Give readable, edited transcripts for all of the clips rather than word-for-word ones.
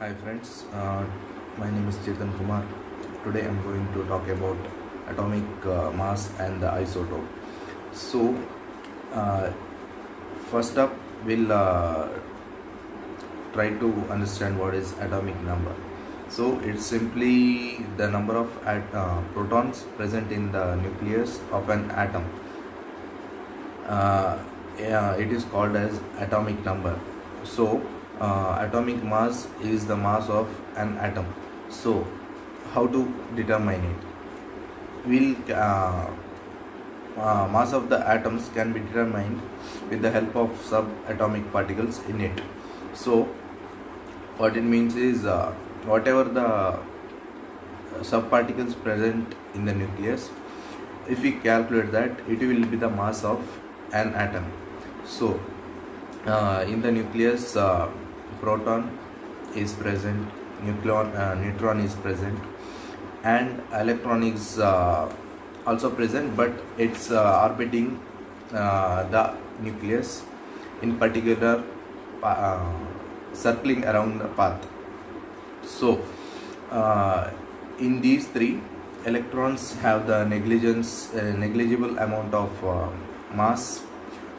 Hi friends, my name is Chetan Kumar. Today I'm going to talk about atomic mass and the isotope. So, uh, first up, we'll try to understand what is atomic number. So, it's simply the number of protons present in the nucleus of an atom. Yeah, it is called as atomic number. So, atomic mass is the mass of an atom. So, how to determine it? Will Mass of the atoms can be determined with the help of subatomic particles in it. So, what it means is whatever the subparticles present in the nucleus, if we calculate that, it will be the mass of an atom. So, in the nucleus, proton is present, neutron is present, and electron is also present, but it's orbiting the nucleus, in particular circling around the path. So, in these three, electrons have the negligible amount of mass,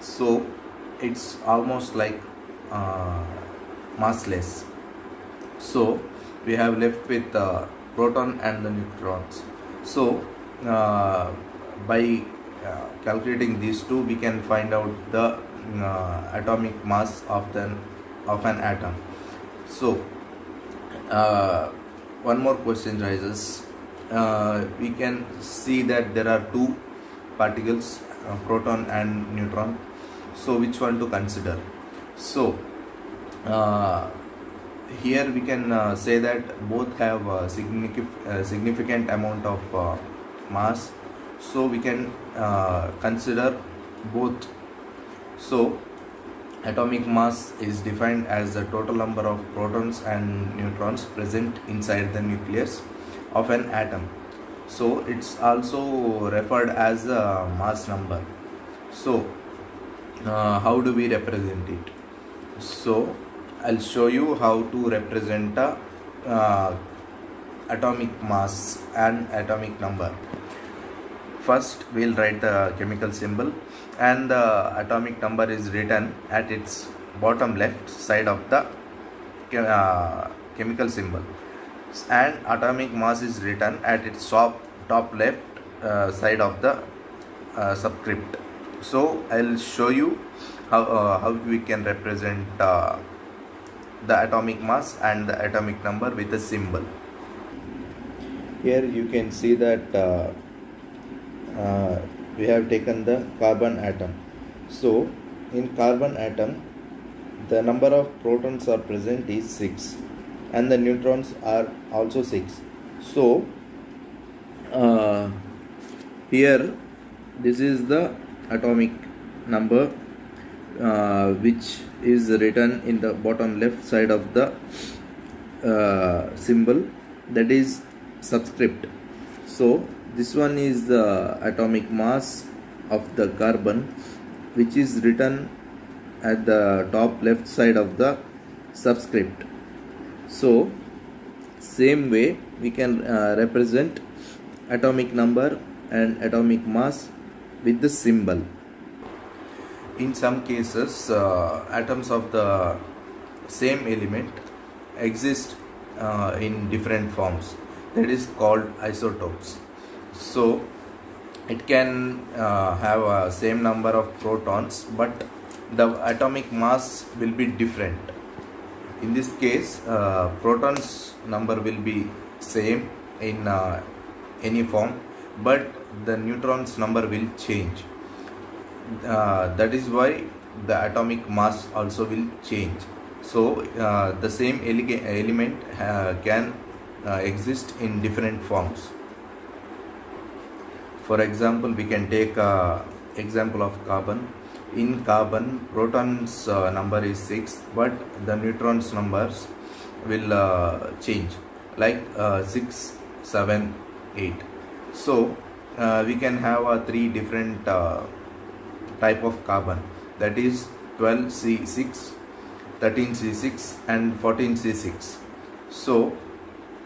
so it's almost like massless. So we have left with proton and the neutrons. So by calculating these two, we can find out the atomic mass of an atom. So one more question rises. We can see that there are two particles, proton and neutron. So which one to consider? So here we can say that both have a significant amount of mass, so we can consider both. So atomic mass is defined as the total number of protons and neutrons present inside the nucleus of an atom. So it's also referred as a mass number. So how do we represent it? So I'll show you how to represent atomic mass and atomic number. First, we'll write the chemical symbol, and the atomic number is written at its bottom left side of the chemical symbol, and atomic mass is written at its top left side of the subscript. So I'll show you how we can represent the atomic mass and the atomic number with a symbol. Here you can see that we have taken the carbon atom. So in carbon atom, the number of protons are present is 6, and the neutrons are also 6. So here this is the atomic number which is written in the bottom left side of the symbol, that is subscript. So this one is the atomic mass of the carbon, which is written at the top left side of the subscript. So same way we can represent atomic number and atomic mass with the symbol. In some cases, atoms of the same element exist in different forms, that is called isotopes. So it can have a same number of protons, but the atomic mass will be different. In this case, protons number will be same in any form, but the neutrons number will change. That is why the atomic mass also will change. So the same element can exist in different forms. For example, we can take example of carbon. In carbon, protons number is 6, but the neutrons numbers will change, like 6, 7, 8. So we can have 3 different type of carbon, that is 12C6, 13C6 and 14C6. So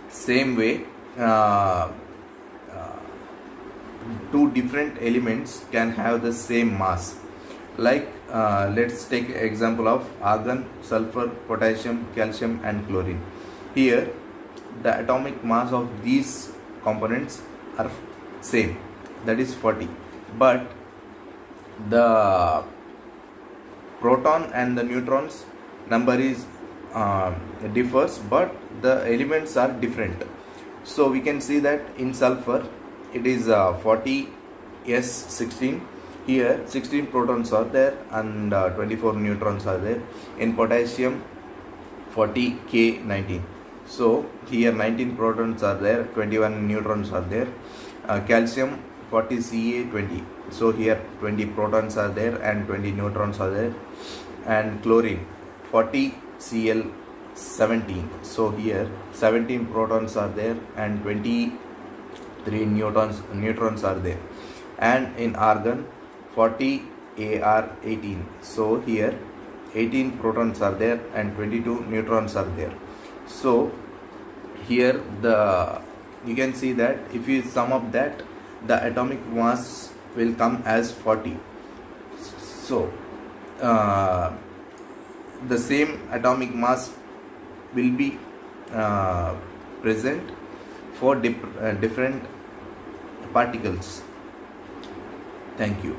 same way, uh, two different elements can have the same mass. Like let's take example of argon, sulfur, potassium, calcium and chlorine. Here the atomic mass of these components are same, that is 40, but the proton and the neutrons number is differs, but the elements are different. So we can see that in sulfur it is 40 s16. Here 16 protons are there and 24 neutrons are there. In potassium 40 k19, so here 19 protons are there, 21 neutrons are there. Calcium 40 ca20, so here 20 protons are there and 20 neutrons are there. And chlorine 40 cl17, so here 17 protons are there and 23 neutrons are there. And in argon 40 ar18, so here 18 protons are there and 22 neutrons are there. So here you can see that if you sum up that, the atomic mass will come as 40. So the same atomic mass will be present for different particles. Thank you.